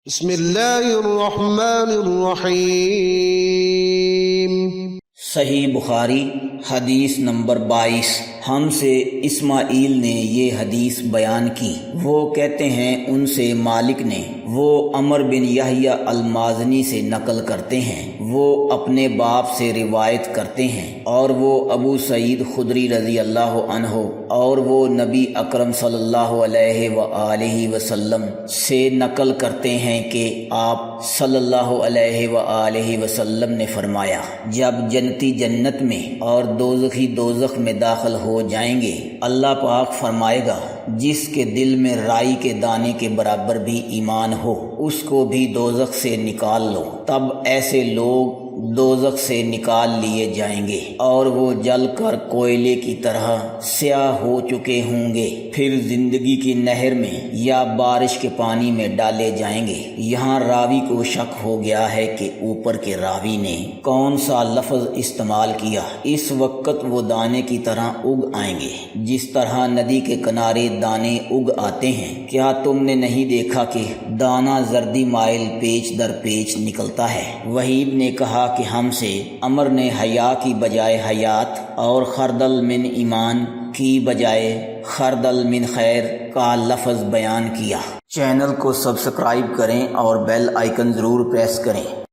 بسم اللہ الرحمن الرحیم۔ صحیح بخاری حدیث نمبر 22۔ ہم سے اسماعیل نے یہ حدیث بیان کی، وہ کہتے ہیں ان سے مالک نے، وہ عمر بن یحییٰ المازنی سے نقل کرتے ہیں، وہ اپنے باپ سے روایت کرتے ہیں، اور وہ ابو سعید خدری رضی اللہ عنہ اور وہ نبی اکرم صلی اللہ علیہ وآلہ وسلم سے نقل کرتے ہیں کہ آپ صلی اللہ علیہ وآلہ وسلم نے فرمایا، جب جنتی جنت میں اور دوزخی دوزخ میں داخل ہو جائیں گے، اللہ پاک فرمائے گا جس کے دل میں رائی کے دانے کے برابر بھی ایمان ہو اس کو بھی دوزخ سے نکال لو۔ تب ایسے لوگ دوزخ سے نکال لیے جائیں گے اور وہ جل کر کوئلے کی طرح سیاہ ہو چکے ہوں گے، پھر زندگی کی نہر میں یا بارش کے پانی میں ڈالے جائیں گے۔ یہاں راوی کو شک ہو گیا ہے کہ اوپر کے راوی نے کون سا لفظ استعمال کیا۔ اس وقت وہ دانے کی طرح اگ آئیں گے جس طرح ندی کے کنارے دانے اگ آتے ہیں۔ کیا تم نے نہیں دیکھا کہ دانہ زردی مائل پیچ در پیچ نکلتا ہے؟ وحید نے کہا کہ ہم سے عمر نے حیا کی بجائے حیات اور خردل من ایمان کی بجائے خردل من خیر کا لفظ بیان کیا۔ چینل کو سبسکرائب کریں اور بیل آئیکن ضرور پریس کریں۔